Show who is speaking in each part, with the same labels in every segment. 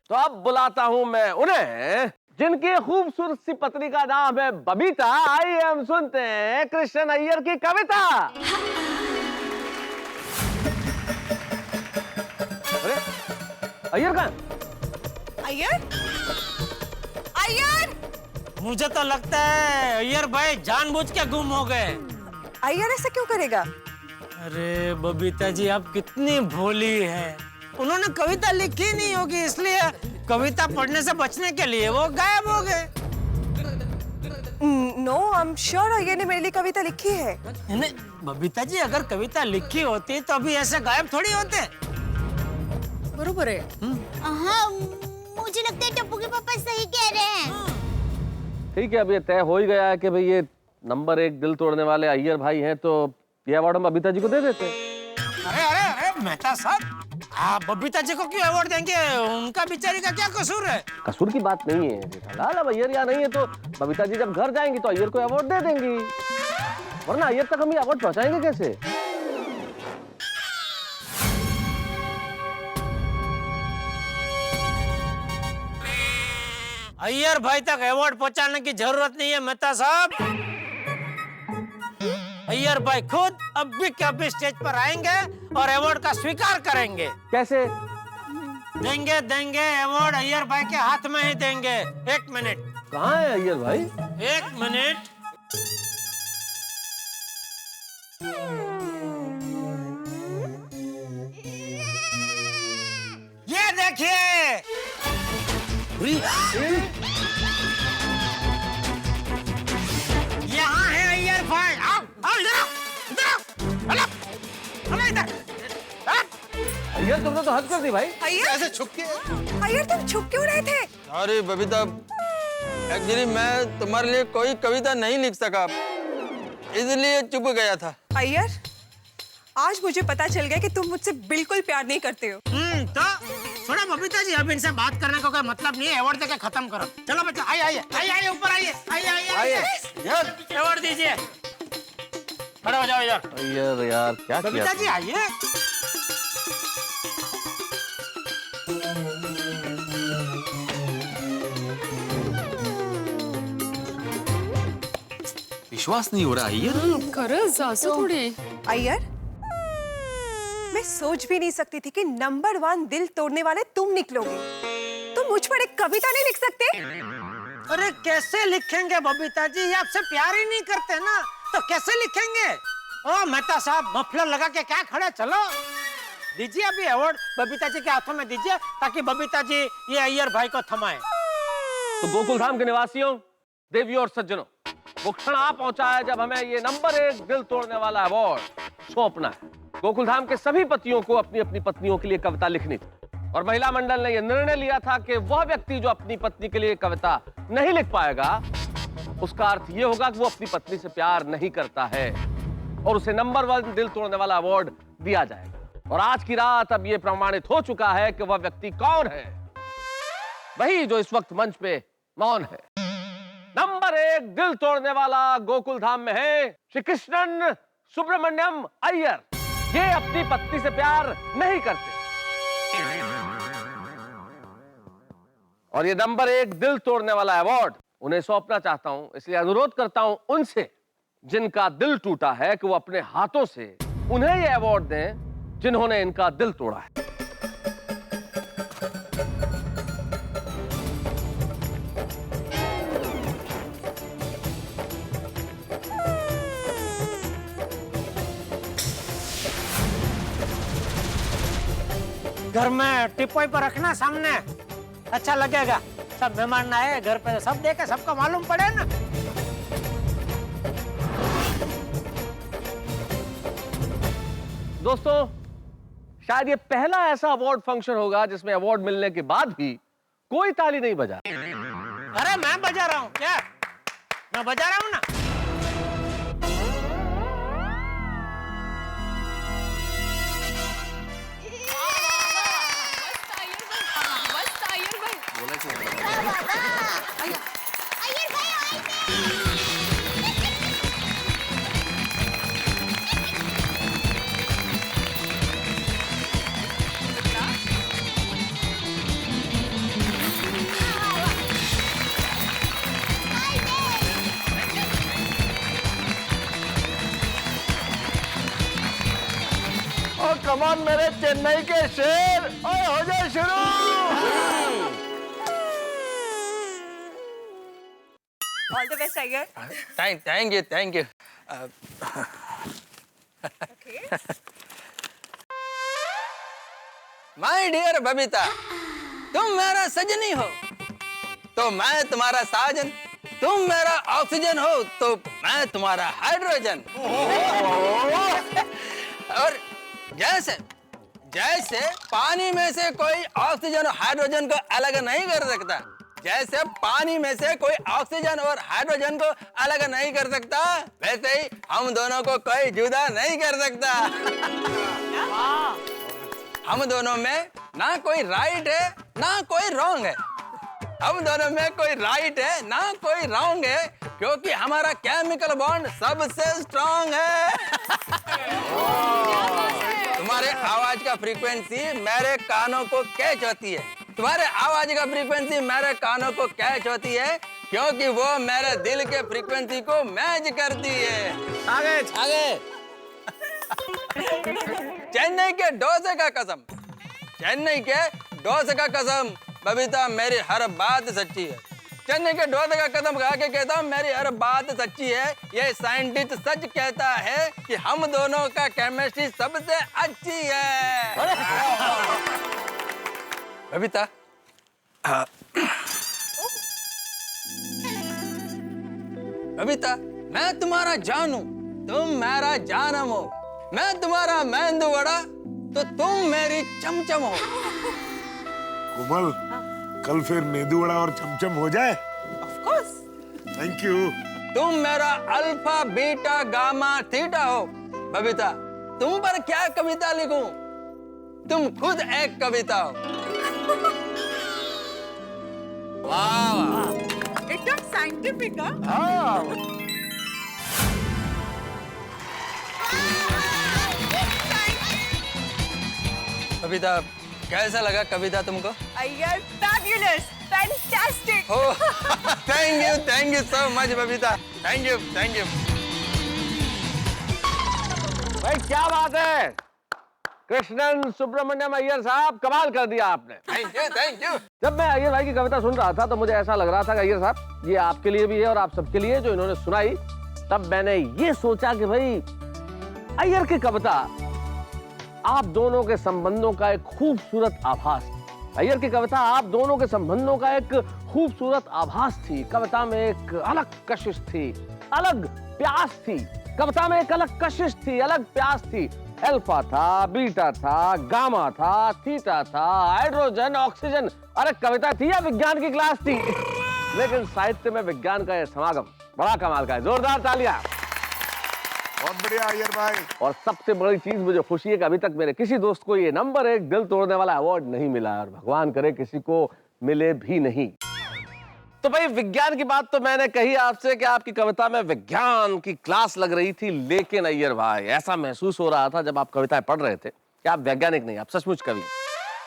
Speaker 1: तो अब बुलाता हूं मैं उन्हें जिनकी खूबसूरत सी पत्नी का नाम है बबीता। आइए हम सुनते हैं कृष्ण अय्यर की कविता। अरे अय्यर कहाँ?
Speaker 2: अय्यर? अय्यर!
Speaker 3: मुझे तो लगता है अय्यर भाई जानबूझ के गुम हो गए।
Speaker 2: अय्यर ऐसा क्यों करेगा?
Speaker 3: अरे बबीता जी आप कितनी भोली हैं। उन्होंने कविता लिखी नहीं होगी इसलिए कविता पढ़ने से बचने के लिए वो गायब हो गए।
Speaker 2: No, I am sure Iyer ने मेरे लिए कविता लिखी है।
Speaker 3: नहीं बबीता जी अगर कविता लिखी होती तो अभी ऐसे गायब थोड़ी होते।
Speaker 2: बरोबर है।
Speaker 4: हाँ, मुझे लगता है टप्पू के पापा सही कह रहे हैं।
Speaker 1: ठीक है, अब ये तय हो ही गया है कि भाई ये नंबर 1 दिल तोड़ने वाले अय्यर भाई हैं, तो ये अवार्ड हम बबीता जी को दे देते हैं।
Speaker 3: अरे अरे अरे मेहता साहब आप बबीता जी को क्यों अवार्ड देंगे? उनका बेचारी का क्या कसूर है?
Speaker 1: कसूर की बात नहीं है जेठालाल। अब अय्यर यहाँ नहीं है तो बबीता जी जब घर जाएंगी तो अय्यर को अवार्ड दे देंगी, वरना अय्यर तक हम ये अवार्ड पहुंचाएंगे कैसे?
Speaker 3: अय्यर भाई तक अवार्ड पहुंचाने की जरूरत नहीं है मेहता साहब। अय्यर भाई खुद अभी के अभी स्टेज पर आएंगे और अवार्ड का स्वीकार करेंगे।
Speaker 1: कैसे?
Speaker 3: देंगे देंगे अवार्ड अय्यर भाई के हाथ में ही देंगे। 1 मिनट।
Speaker 1: कहाँ है अय्यर भाई?
Speaker 3: 1 मिनट। ये देखिए यहाँ है अय्यर भाई। आओ आओ इधर इधर इधर।
Speaker 1: अय्यर तुमने तो हद कर दी भाई।
Speaker 2: अय्यर
Speaker 5: ऐसे छुप के?
Speaker 2: अय्यर तुम छुप क्यों रहे थे?
Speaker 5: अरे बबीता, एक्चुअली मैं तुम्हारे लिए कोई कविता नहीं लिख सका इसलिए चुप गया था।
Speaker 2: अय्यर आज मुझे पता चल गया कि तुम मुझसे बिल्कुल प्यार नहीं करते हो।
Speaker 3: तो थोड़ा बबीता जी अब इनसे बात करने का कोई मतलब नहीं है। अवार्ड देके खत्म करो। चलो बच्चा आइए आइए आइए आइए ऊपर आइए आइए आइए अवार्ड दीजिए। खड़े हो जाओ इधर।
Speaker 1: अय्यर यार क्या किया?
Speaker 3: बबीता जी आइए।
Speaker 5: विश्वास नहीं हो रहा अय्यर।
Speaker 6: खरंच असं थोडे.
Speaker 2: अय्यर मैं सोच भी नहीं सकती थी कि नंबर 1 दिल तोड़ने वाले तुम निकलोगे। तुम मुझ पर एक कविता नहीं लिख सकते?
Speaker 3: अरे कैसे लिखेंगे बबीता जी? ये आपसे प्यार ही नहीं करते ना, तो कैसे लिखेंगे? ओ मेहता साहब मफलर लगा के क्या खड़े? चलो दीजिए अभी अवार्ड बबीता जी के हाथों में दीजिए ताकि बबीता जी ये अय्यर भाई को थमाए।
Speaker 1: तो गोकुल धाम के निवासियों, देवियों और सज्जनों, वो क्षण आ पहुंचा है जब हमें ये नंबर 1 दिल तोड़ने वाला अवार्ड सौंपना है। गोकुल धाम के सभी पतियों को अपनी अपनी पत्नियों के लिए कविता लिखनी थी और महिला मंडल ने यह निर्णय लिया था कि वह व्यक्ति जो अपनी पत्नी के लिए कविता नहीं लिख पाएगा उसका अर्थ यह होगा कि वो अपनी पत्नी से प्यार नहीं करता है और उसे नंबर 1 दिल तोड़ने वाला अवार्ड दिया जाएगा। और आज की रात अब यह प्रमाणित हो चुका है कि वह व्यक्ति कौन है, वही जो इस वक्त मंच पे मौन है। नंबर 1 दिल तोड़ने वाला गोकुल धाम में है श्री कृष्णन सुब्रमण्यम अय्यर। ये अपनी पत्नी से प्यार नहीं करते और ये नंबर 1 दिल तोड़ने वाला अवार्ड उन्हें सौंपना चाहता हूं। इसलिए अनुरोध करता हूं उनसे जिनका दिल टूटा है कि वो अपने हाथों से उन्हें ये अवार्ड दें जिन्होंने इनका दिल तोड़ा है।
Speaker 3: घर में टिपोई पर रखना सामने, अच्छा लगेगा। सब मेहमान आए घर पे, सब देखे, सबको मालूम पड़े ना।
Speaker 1: दोस्तों शायद ये पहला ऐसा अवार्ड फंक्शन होगा जिसमें अवार्ड मिलने के बाद भी कोई ताली नहीं बजा।
Speaker 3: अरे मैं बजा रहा हूँ क्या? मैं बजा रहा हूँ ना।
Speaker 4: अय्यर भाई आए थे।
Speaker 1: ओह कम ऑन मेरे चेन्नई के शेर, ओए हो जाए शुरू।
Speaker 2: All the best Iyer.
Speaker 5: Thank you. My dear Babita, तुम मेरा सजनी हो तो मैं तुम्हारा साजन, तुम मेरा ऑक्सीजन हो तो मैं तुम्हारा हाइड्रोजन। और जैसे जैसे पानी में से कोई ऑक्सीजन और हाइड्रोजन को अलग नहीं कर सकता, जैसे पानी में से कोई ऑक्सीजन और हाइड्रोजन को अलग नहीं कर सकता, वैसे ही हम दोनों को कोई जुदा नहीं कर सकता। हम दोनों में ना कोई राइट है ना कोई रॉन्ग है, हम दोनों में कोई राइट है ना कोई रॉन्ग है, क्योंकि हमारा केमिकल बॉन्ड सबसे स्ट्रॉन्ग है। तुम्हारे आवाज का फ्रीक्वेंसी मेरे कानों को कैच होती है, तुम्हारे आवाज का फ्रीक्वेंसी मेरे कानों को कैच होती है, क्योंकि वो मेरे दिल के फ्रीक्वेंसी को मैच करती है। आगे चेन्नई के डोसे का कसम, चेन्नई के डोसे का कसम, बबीता मेरी हर बात सच्ची है। चेन्नई के डोसे का कसम खा के कहता हूँ मेरी हर बात सच्ची है। ये साइंटिस्ट सच कहता है कि हम दोनों का केमिस्ट्री सबसे अच्छी है। बबीता बबीता, मैं तुम्हारा जान हूँ, तुम मेरा जानम हो, मैं तुम्हारा मेंदू वड़ा तो तुम मेरी चमचम हो।
Speaker 6: कोमल, कल फिर मेदू वड़ा और चमचम हो जाए।
Speaker 2: Of course.
Speaker 6: Thank you.
Speaker 5: तुम मेरा अल्फा बीटा गामा थीटा हो। बबीता, तुम पर क्या कविता लिखूं, तुम खुद एक कविता हो। वाह,
Speaker 2: एकदम साइंटिफिक।
Speaker 5: बबीता, कैसा लगा कविता तुमको?
Speaker 2: Iyer fabulous, fantastic.
Speaker 5: Thank you so much Babita, thank you.
Speaker 1: भाई क्या बात है, कृष्णन सुब्रमण्यम अय्यर साहब, कमाल कर दिया आपने।
Speaker 5: Thank you.
Speaker 1: जब मैं अय्यर भाई की कविता सुन रहा था तो मुझे ऐसा लग रहा था कि अय्यर साहब ये आपके लिए भी है और आप सबके लिए जो इन्होंने सुनाई, तब मैंने ये सोचा कि भाई अय्यर की कविता आप दोनों के संबंधों का एक खूबसूरत आभास, अय्यर की कविता आप दोनों के संबंधों का एक खूबसूरत आभास थी। कविता में एक अलग कशिश थी, अलग प्यास थी, कविता में एक अलग कशिश थी, अलग प्यास थी। अल्फा था, बीटा था, गामा था, थीटा था, हाइड्रोजन, ऑक्सीजन। अरे कविता थी या विज्ञान की क्लास थी? लेकिन साहित्य में विज्ञान का यह समागम बड़ा कमाल का है। जोरदार तालियां।
Speaker 6: बहुत बढ़िया अय्यर भाई।
Speaker 1: और सबसे बड़ी चीज मुझे खुशी है कि अभी तक मेरे किसी दोस्त को ये नंबर 1 दिल तोड़ने वाला अवार्ड नहीं मिला और भगवान करे किसी को मिले भी नहीं। तो भाई विज्ञान की बात तो मैंने कही आपसे कि आपकी कविता में विज्ञान की क्लास लग रही थी, लेकिन अय्यर भाई ऐसा महसूस हो रहा था जब आप कविताएं पढ़ रहे थे कि आप वैज्ञानिक नहीं, आप सचमुच कवि।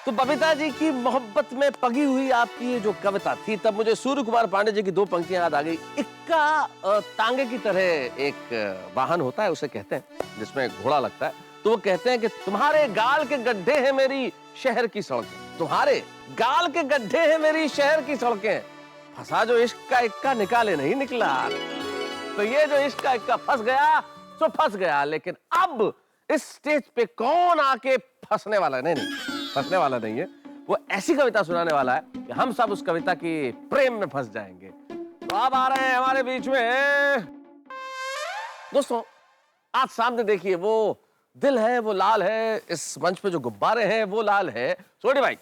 Speaker 1: तो बबीता जी की मोहब्बत में पगी हुई आपकी ये जो कविता थी, तब मुझे सूर्य कुमार पांडे जी की 2 पंक्तियां याद आ गई। इक्का तांगे की तरह एक वाहन होता है, उसे कहते हैं, जिसमें घोड़ा लगता है। तो वो कहते हैं कि तुम्हारे गाल के गड्ढे हैं मेरी शहर की सड़कें, तुम्हारे गाल के गड्ढे हैं मेरी शहर की सड़कें, फंसा जो इश्क का इक्का निकाले नहीं निकला। तो ये जो इश्क का इक्का फंस गया तो फंस गया, लेकिन अब इस स्टेज पे कौन आके फंसने वाला है? नहीं, फंसने वाला नहीं है, वो ऐसी कविता सुनाने वाला है कि हम सब उस कविता की प्रेम में फंस जाएंगे। तो अब आ रहे हैं हमारे बीच में दोस्तों, आज सामने देखिए, वो दिल है, वो लाल है, इस मंच पे जो गुब्बारे हैं वो लाल है। सोडी भाई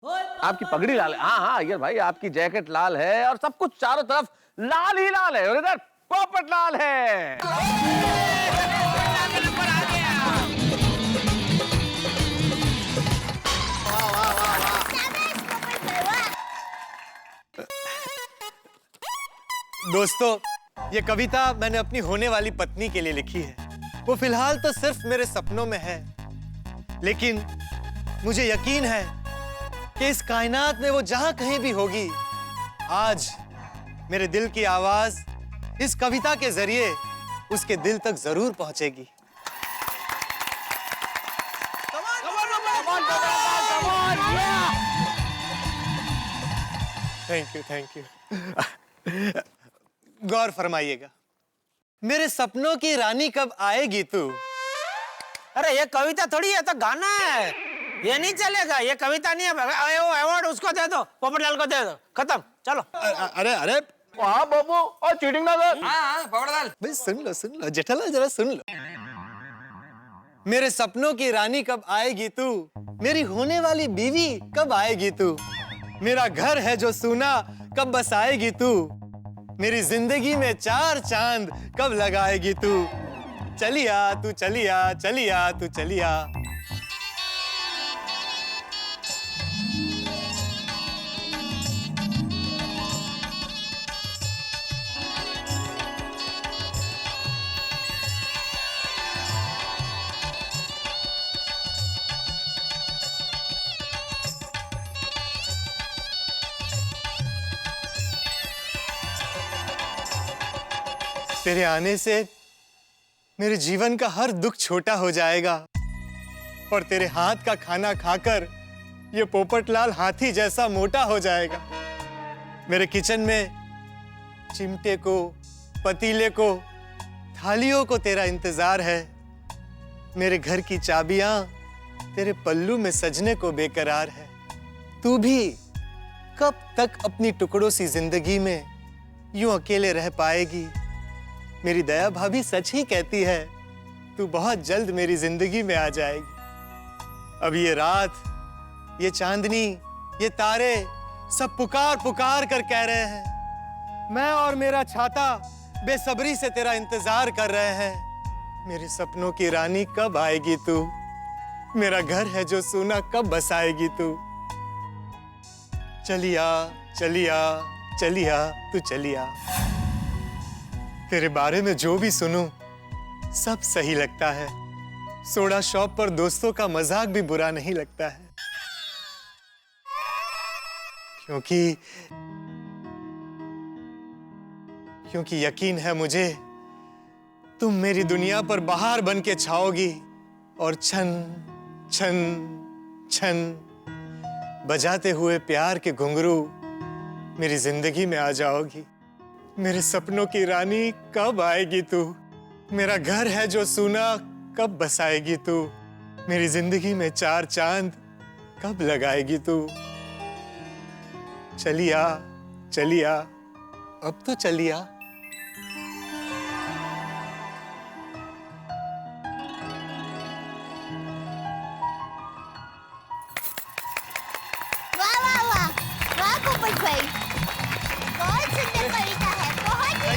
Speaker 1: आपकी पगड़ी लाल है, हाँ अय्यर भाई आपकी जैकेट लाल है, और सब कुछ चारों तरफ लाल ही लाल है, और इधर पोपट लाल है।
Speaker 7: दोस्तों, ये कविता मैंने अपनी होने वाली पत्नी के लिए लिखी है। वो फिलहाल तो सिर्फ मेरे सपनों में है, लेकिन मुझे यकीन है कि इस कायनात में वो जहां कहीं भी होगी, आज मेरे दिल की आवाज इस कविता के जरिए उसके दिल तक जरूर पहुंचेगी। Thank you. गौर फरमाइएगा, मेरे सपनों की रानी कब आएगी तू?
Speaker 3: अरे ये कविता थोड़ी है, तो गाना है, ये नहीं चलेगा, ये कविता नहीं है। वो अवार्ड उसको दे दो, पोपटलाल को दे दो, खत्म, चलो।
Speaker 7: अरे अरे
Speaker 1: हाँ बाबू, और चीटिंग ना कर।
Speaker 5: हाँ पोपटलाल,
Speaker 7: भाई सुन लो जेठालाल, जरा सुन लो। मेरे सपनों की रानी कब आएगी तू, मेरी होने वाली बीवी कब आएगी तू, मेरा घर है जो सूना कब बसाएगी तू, मेरी जिंदगी में 4 चांद कब लगाएगी तू, चलिया तू चलिया चलिया तू चलिया। तेरे आने से मेरे जीवन का हर दुख छोटा हो जाएगा और तेरे हाथ का खाना खाकर ये पोपटलाल हाथी जैसा मोटा हो जाएगा। मेरे किचन में चिमटे को, पतीले को, थालियों को तेरा इंतजार है। मेरे घर की चाबियां तेरे पल्लू में सजने को बेकरार है। तू भी कब तक अपनी टुकड़ों सी जिंदगी में यूं अकेले रह पाएगी? मेरी दया भाभी सच ही कहती है, तू बहुत जल्द मेरी जिंदगी में आ जाएगी। अब ये रात, ये चांदनी, ये तारे सब पुकार पुकार कर कह रहे हैं, मैं और मेरा छाता बेसब्री से तेरा इंतजार कर रहे हैं। मेरे सपनों की रानी कब आएगी तू, मेरा घर है जो सूना कब बसाएगी तू, चलिया चलिया चलिया तू चलिया। तेरे बारे में जो भी सुनूं सब सही लगता है। सोडा शॉप पर दोस्तों का मजाक भी बुरा नहीं लगता है, क्योंकि यकीन है मुझे, तुम मेरी दुनिया पर बहार बन के छाओगी और छन छन छन बजाते हुए प्यार के घुंघरू मेरी जिंदगी में आ जाओगी। मेरे सपनों की रानी कब आएगी तू, मेरा घर है जो सूना कब बसाएगी तू, मेरी जिंदगी में 4 चांद कब लगाएगी तू, चलिया चलिया अब तो चलिया।
Speaker 4: वाह वाह वाह वाह पोपट भाई, बहुत सुंदर कविता है, बहुत ही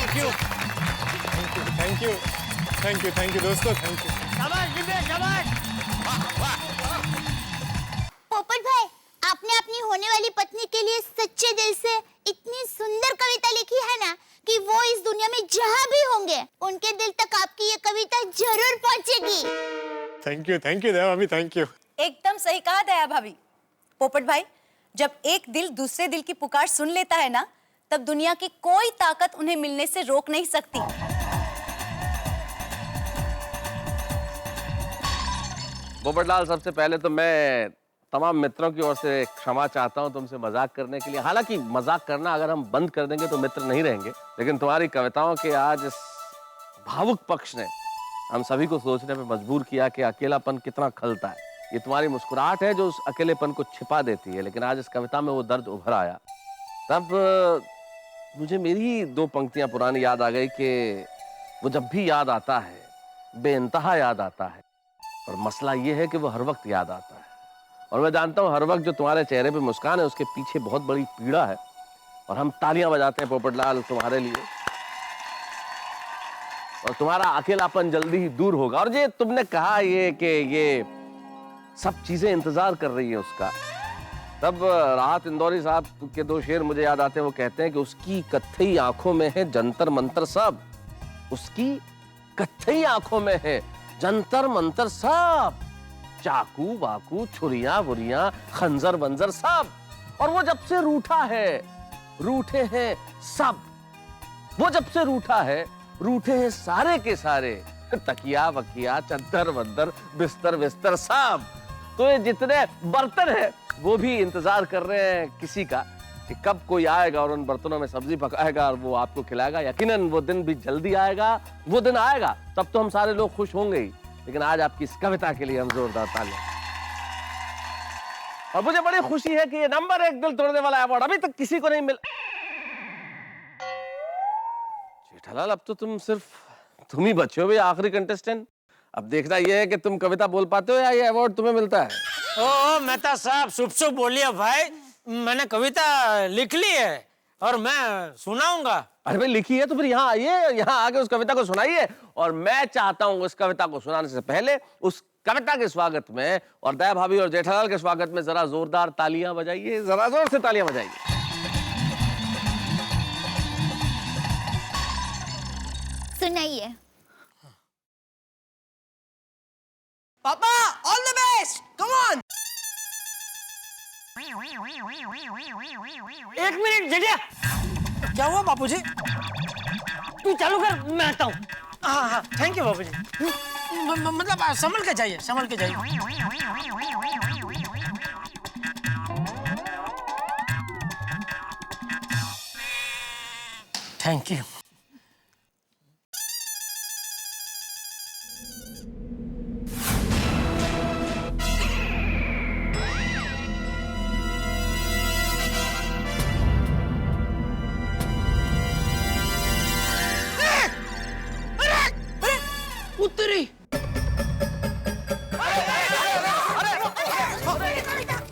Speaker 7: थैंक यू थैंक यू दोस्तों, थैंक यू।
Speaker 3: शाबाश विजय, शाबाश।
Speaker 4: पोपट भाई, आपने अपनी होने वाली पत्नी के लिए सच्चे दिल से इतनी सुंदर कविता लिखी है ना कि वो इस दुनिया में जहाँ भी होंगे उनके दिल तक आपकी ये कविता जरूर पहुंचेगी।
Speaker 7: थैंक यू दया भाभी, थैंक यू।
Speaker 2: एकदम सही कहा दया भाभी। पोपट भाई, जब एक दिल दूसरे दिल की पुकार सुन लेता है ना, तब दुनिया की कोई ताकत उन्हें मिलने से रोक नहीं सकती।
Speaker 1: पोपटलाल, सबसे पहले तो मैं तमाम मित्रों की ओर से क्षमा चाहता हूं तुमसे मजाक करने के लिए। हालांकि मजाक करना अगर हम बंद कर देंगे तो मित्र नहीं रहेंगे, लेकिन तुम्हारी कविताओं के आज इस भावुक पक्ष ने हम सभी को सोचने पे मजबूर किया कि अकेलापन कितना खलता है। ये तुम्हारी मुस्कुराहट है जो उस अकेलेपन को छिपा देती है, लेकिन आज इस कविता में वो दर्द उभर आया। तब मुझे मेरी 2 पंक्तियां पुरानी याद आ गई कि वो जब भी याद आता है बेइंतहा याद आता है, और मसला ये है कि वो हर वक्त याद आता है। और मैं जानता हूँ हर वक्त जो तुम्हारे चेहरे पे मुस्कान है उसके पीछे बहुत बड़ी पीड़ा है, और हम तालियां बजाते हैं पोपटलाल तुम्हारे लिए, और तुम्हारा अकेलापन जल्दी ही दूर होगा। और ये तुमने कहा ये कि ये सब चीजें इंतजार कर रही है उसका, तब राहत इंदौरी साहब के 2 शेर मुझे याद आते हैं। वो कहते हैं कि उसकी कत्थई आंखों में है जंतर मंतर सब, उसकी कत्थई आंखों में है जंतर मंतर सब, चाकू वाकू छुरियां वुरियां खंजर बंजर सब। और वो जब से रूठा है रूठे हैं सब, वो जब से रूठा है रूठे हैं सारे के सारे, तकिया वकिया चद्दर वद्दर बिस्तर विस्तर सब। तो ये जितने बर्तन हैं वो भी इंतजार कर रहे हैं किसी का कि कब कोई आएगा और उन बर्तनों में सब्जी पकाएगा और वो आपको खिलाएगा। यकीनन वो दिन भी जल्दी आएगा, वो दिन आएगा तब तो हम सारे लोग खुश होंगे ही। लेकिन आज आपकी इस कविता के लिए हम जोरदार तालियां। और मुझे बड़ी खुशी है कि ये नंबर 1 दिल तोड़ने वाला अवार्ड अभी तक किसी को नहीं मिला। जेठालाल, अब तो तुम ही बचे हो भाई, आखिरी कंटेस्टेंट। अब देखना यह है कि तुम कविता बोल पाते हो या ये अवार्ड तुम्हें मिलता है।
Speaker 3: ओ मेहता साहब, शुभ शुभ बोलिए भाई। मैंने कविता लिख ली है और मैं सुनाऊंगा।
Speaker 1: अरे भाई लिखी है तो फिर यहाँ आइए, यहाँ आके उस कविता को सुनाइए। और मैं चाहता हूँ उस कविता को सुनाने से पहले उस कविता के स्वागत में और दया भाभी और जेठालाल के स्वागत में जरा जोरदार तालियां बजाइए, जरा जोर से तालियां बजाइए।
Speaker 4: सुनाइए।
Speaker 8: पापा all the best, come on.
Speaker 3: एक मिनट जड़िया। क्या हुआ बापूजी? तू चालू कर, मैं आता हूँ। हाँ हाँ, थैंक यू बापूजी। मतलब संभल के जाइए, संभल के जाइए। Thank you.
Speaker 8: उत्तरी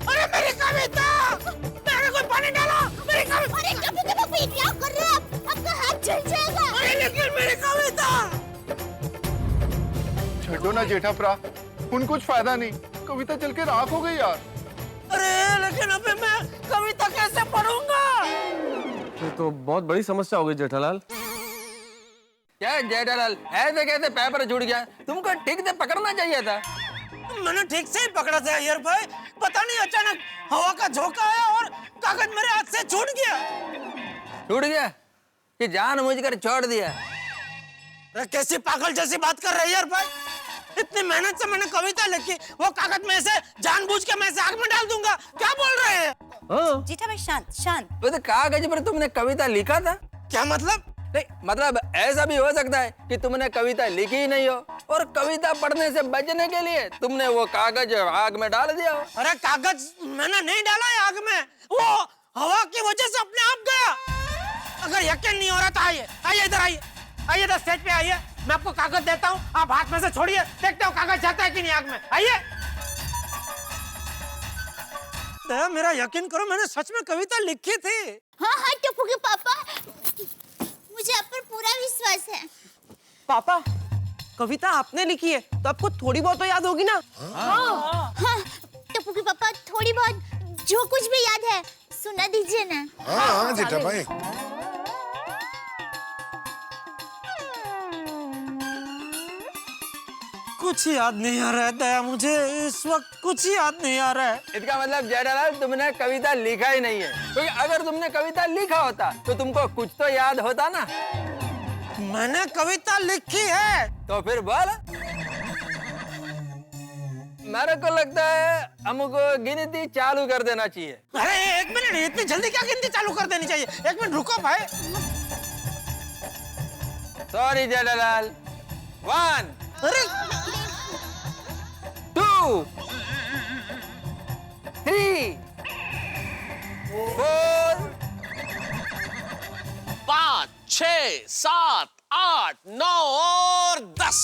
Speaker 3: अरे मेरी कविता! मेरे को पानी डालो, मेरी कविता!
Speaker 4: अरे टप्पू के पप्पू, क्या कर रहे हो आप? आपका हाथ जल जाएगा।
Speaker 3: अरे लेकिन मेरी कविता!
Speaker 9: छोड़ो ना जेठा प्रा, उन कुछ फायदा नहीं, कविता चल के राख हो गई यार।
Speaker 3: अरे लेकिन अबे मैं कविता कैसे पढ़ूंगा?
Speaker 1: ये तो बहुत बड़ी समस्या हो गई जेठालाल।
Speaker 5: क्या जेठालाल, ऐसे कैसे पेपर जुड़ गया? तुमको ठीक से पकड़ना चाहिए था।
Speaker 3: मैंने ठीक से ही पकड़ा था यार भाई। पता नहीं अचानक हवा का झोंका आया और कागज मेरे हाथ से छूट गया।
Speaker 5: छूट गया कि जानबूझकर छोड़ दिया?
Speaker 3: अरे कैसी पागल जैसी बात कर रहे यार भाई। इतनी मेहनत से मैंने कविता लिखी, वो कागज में से जानबूझ के मैं से आग में डाल दूंगा? क्या बोल रहे हैं?
Speaker 2: जीठा भाई शांत शांत।
Speaker 5: वो तो कागज पर तुमने कविता लिखा था।
Speaker 3: क्या मतलब?
Speaker 5: नहीं मतलब ऐसा भी हो सकता है कि तुमने कविता लिखी ही नहीं हो और कविता पढ़ने से बचने के लिए तुमने वो कागज आग में डाल दिया हो।
Speaker 3: अरे कागज मैंने नहीं डाला है आग में, वो हवा की वजह से अपने आप गया। अगर यकीन नहीं हो रहा तो आइए, आइए इधर आइए, आइए इधर स्टेज पे आइए। मैं आपको कागज देता हूँ, आप हाथ में से छोड़िए, देखते हो कागज जाता है कि नहीं आग में। आइए। मेरा यकीन करो, मैंने सच में कविता लिखी थी।
Speaker 4: हाँ हाँ टप्पू के पापा, मुझे आप पर पूरा विश्वास है।
Speaker 8: पापा कविता आपने लिखी है तो आपको थोड़ी बहुत तो याद होगी ना?
Speaker 4: हाँ टप्पू के पापा, थोड़ी बहुत जो कुछ भी याद है सुना दीजिए ना।
Speaker 6: हाँ हाँ जेठा भाई।
Speaker 3: कुछ याद नहीं आ रहा है दया, मुझे इस वक्त कुछ याद नहीं आ रहा है।
Speaker 5: इसका मतलब जेठालाल तुमने कविता लिखा ही नहीं है, क्योंकि अगर तुमने कविता लिखा होता तो तुमको कुछ तो याद होता ना।
Speaker 3: मैंने कविता लिखी है।
Speaker 5: तो फिर बोल। मेरे को लगता है हमको गिनती चालू कर देना चाहिए।
Speaker 3: अरे एक मिनट, इतनी जल्दी क्या गिनती चालू कर देनी चाहिए? एक मिनट रुको भाई।
Speaker 5: सॉरी जेठालाल। 1
Speaker 3: अरे
Speaker 5: 2 3 4
Speaker 1: 5 6 7 8 9 और 10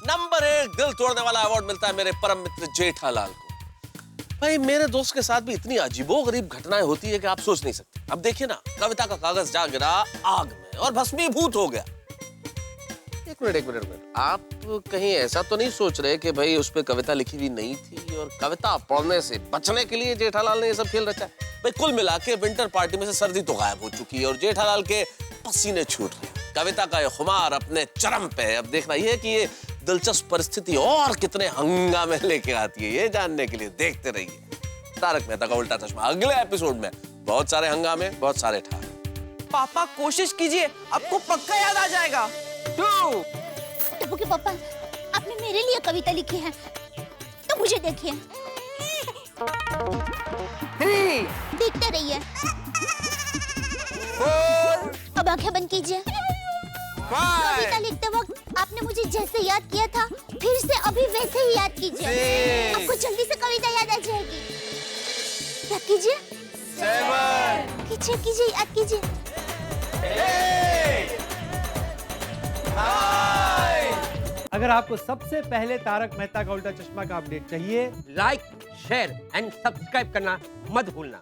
Speaker 1: नंबर 1 दिल तोड़ने वाला अवार्ड मिलता है मेरे परम मित्र जेठालाल को। भाई मेरे दोस्त के साथ भी इतनी अजीबोगरीब घटनाएं होती है कि आप सोच नहीं सकते। अब देखिए ना, कविता का कागज जा गिरा आग में और भस्मीभूत हो गया। एक मिनट, आप कहीं ऐसा तो नहीं सोच रहे कि भाई उस पे कविता लिखी हुई नहीं थी और कविता पढ़ने से बचने के लिए जेठालाल ने ये सब खेल रचा है? भाई कुल मिला के विंटर पार्टी में से सर्दी तो गायब हो चुकी है और जेठालाल के पसीने छूट रहे हैं। कविता का ये खुमार अपने चरम पे है। अब देखना ये कि ये दिलचस्प परिस्थिति और कितने हंगामे लेके आती है, ये जानने के लिए देखते रहिए तारक मेहता का उल्टा चश्मा। अगले एपिसोड में बहुत सारे हंगामे, बहुत सारे ठार।
Speaker 8: पापा कोशिश कीजिए, आपको पक्का याद आ जाएगा।
Speaker 5: 2
Speaker 4: टप्पू के पापा, आपने मेरे लिए कविता लिखी है तो मुझे देखिए,
Speaker 5: 3
Speaker 4: देखते रहिए।
Speaker 5: 4
Speaker 4: अब आंखें बंद कीजिए।
Speaker 5: 5
Speaker 4: कविता लिखते वक्त आपने मुझे जैसे याद किया था, फिर से अभी वैसे ही याद कीजिए। आपको जल्दी से कविता याद आ जाएगी। याद कीजिए,
Speaker 5: 7
Speaker 4: कीजिए कीजिए, याद कीजिए।
Speaker 5: 8 9
Speaker 7: अगर आपको सबसे पहले तारक मेहता का उल्टा चश्मा का अपडेट चाहिए,
Speaker 10: लाइक शेयर एंड सब्सक्राइब करना मत भूलना।